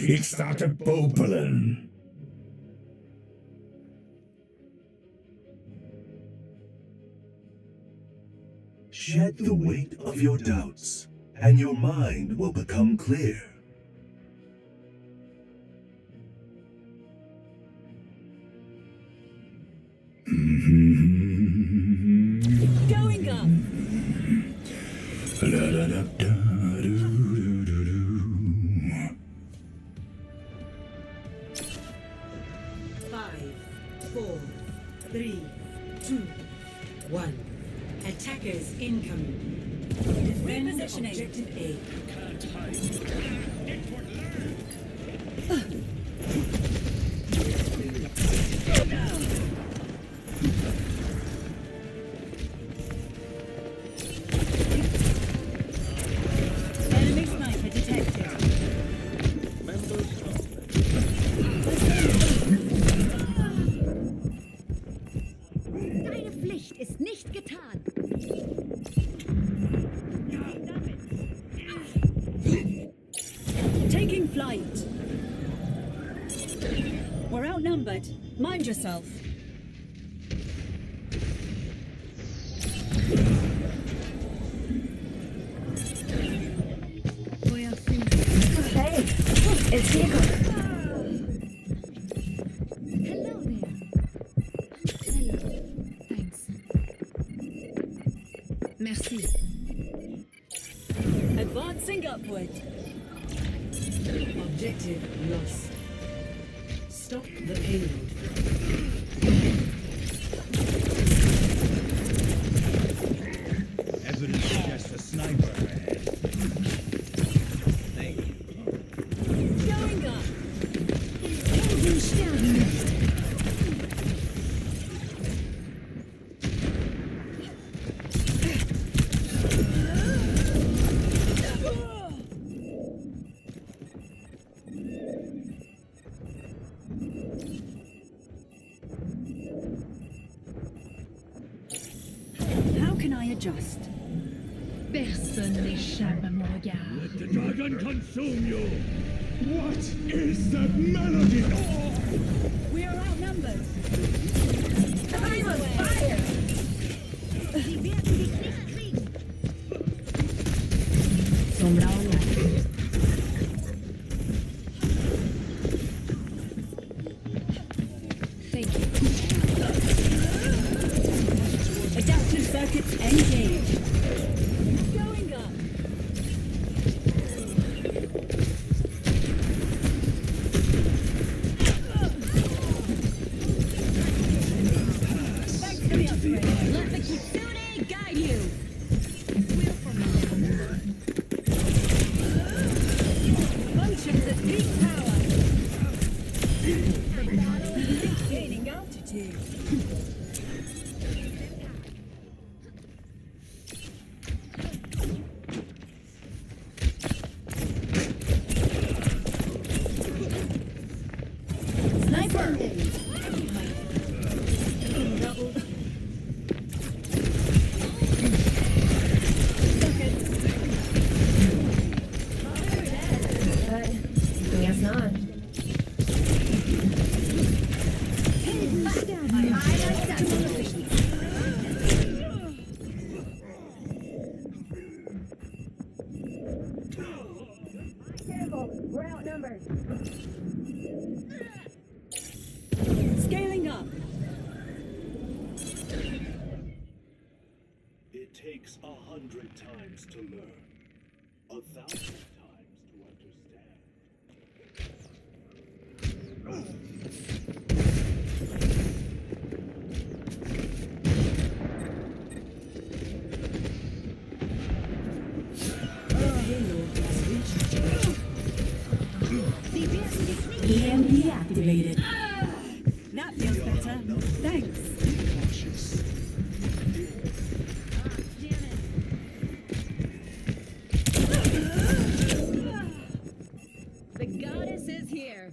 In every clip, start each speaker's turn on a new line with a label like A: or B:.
A: Ik sta te popelen.
B: Shed the weight of your doubts, and your mind will become clear.
C: Going up. Five, four, three, two, one. Attackers incoming. Defend objective A.
D: Can't hide. It would learn.
C: Enemy sniper detected.
E: Deine Pflicht ist nicht getan.
C: Taking flight. We're outnumbered. Mind yourself.
E: Hey, it's Kiku. Hello there. Hello. Thanks. Merci.
C: Advancing upward. Objective lost. Stop the payload.
D: Evidence suggests a sniper ahead. Thank you.
C: Going up.
E: Helden sterben nicht.
C: How can I adjust?
E: Personne n'échappe à mon regard.
D: Let the dragon consume you! What is that melody?
C: We are outnumbered.
E: I'm on fire! Sie werden dich nicht kriegen. Sombra online. Thank you.
C: Adaptive circuits engaged. Going up. Thanks for the upgrade.
E: Let the Kitsune guide you.
C: Functions at peak power. Gaining altitude.
E: Sniper!
C: Double.
E: Guess not. We're outnumbered.
C: Scaling up.
B: It takes 100 times to learn, 1,000 times to understand.
C: EMP activated. That feels better. Thanks.
E: The goddess is here.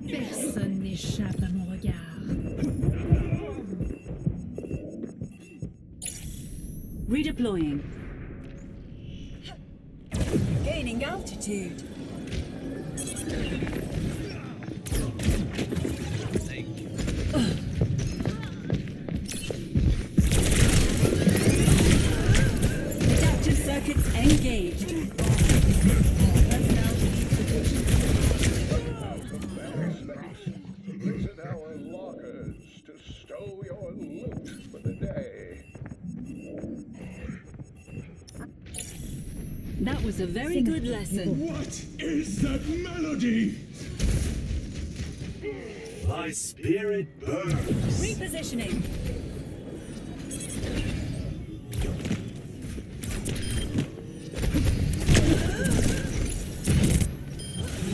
E: Personne n'échappe à mon regard.
C: Redeploying. Gaining altitude. Adaptive circuits engaged.
F: Visit our lockers to stow your loot for the day.
C: That was a very good lesson.
D: What is that melody?
B: My spirit burns.
C: Repositioning.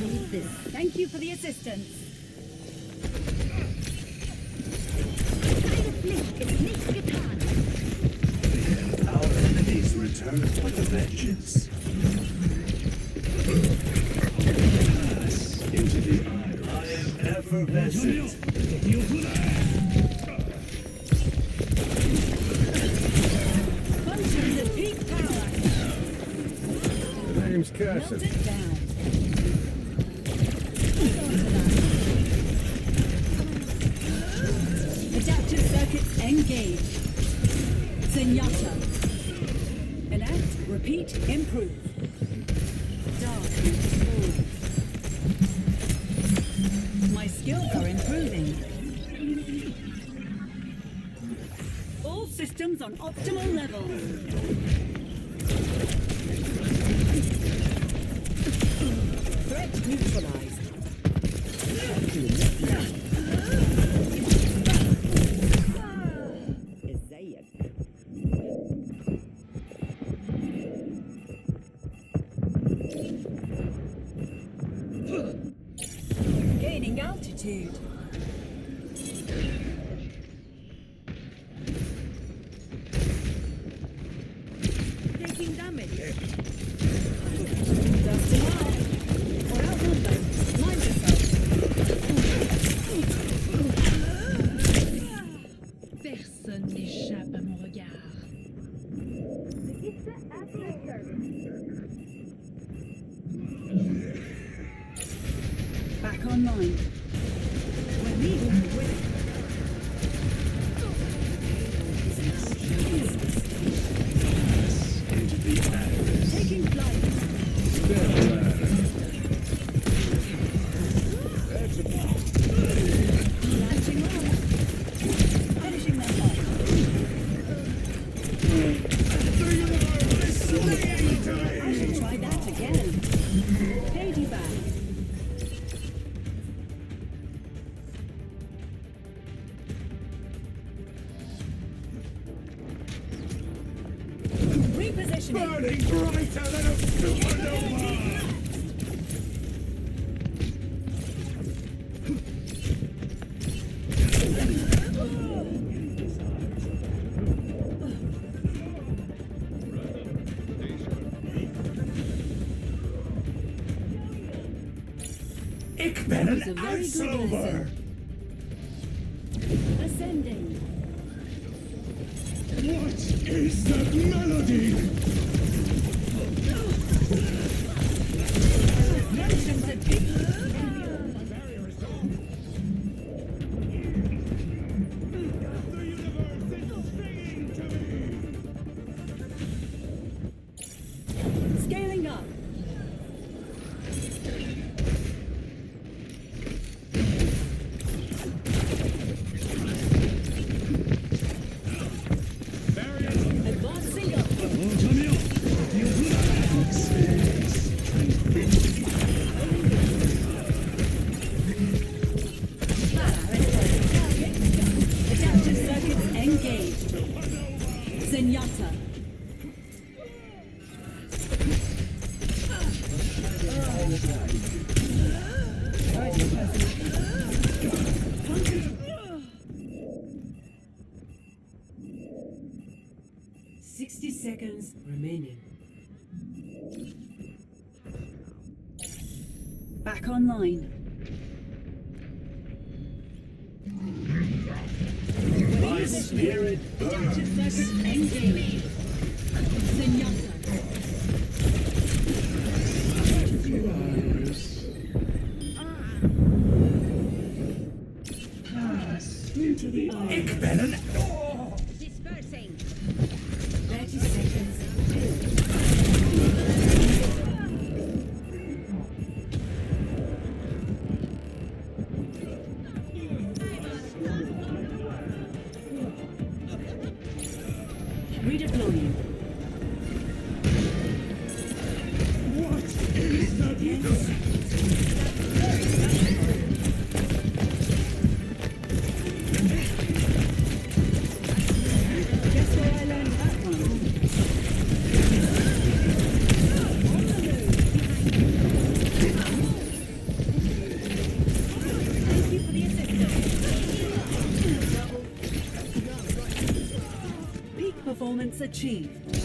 C: Need this. Thank you for the assistance.
B: Our enemies return with a vengeance. Into the iris. I am effervescent.
C: Functions at peak power.
F: Name's
C: Melt
F: Carson.
C: it down. Hold on to that. Adaptive circuits engaged. Zenyatta. Enact, repeat, improve. Dark and smooth. My skills are improving. All systems on optimal levels. Threat neutralized. Gaining altitude. Taking damage. Just enough. Or outnumbered. Mind yourself.
E: Personne n'échappe à mon regard.
C: Back online. We're leaving the way.
B: Into the iris.
C: Taking flight. Latching on. Finishing them off. I should try that again. Piggyback. Repositioning.
D: Burning brighter than a supernova!
A: Ik ben
C: was a
A: een
C: very good
A: uitslover.
C: lesson. Ascending.
D: What is that melody?
C: Motions at peak.
D: The universe is singing to me!
C: Scaling up. Advancing up. Adaptive circuits engaged. Zenyatta. Seconds remaining. Back online.
B: My spirit
C: Adaptive
B: burns.
C: circuits engaged. Zenyatta.
A: to the Ik ben een...
E: Dispersing.
C: 30 seconds. Redeploying.
D: What is the
C: Guess where I learned that one? Thank you for the assistance. Peak performance achieved.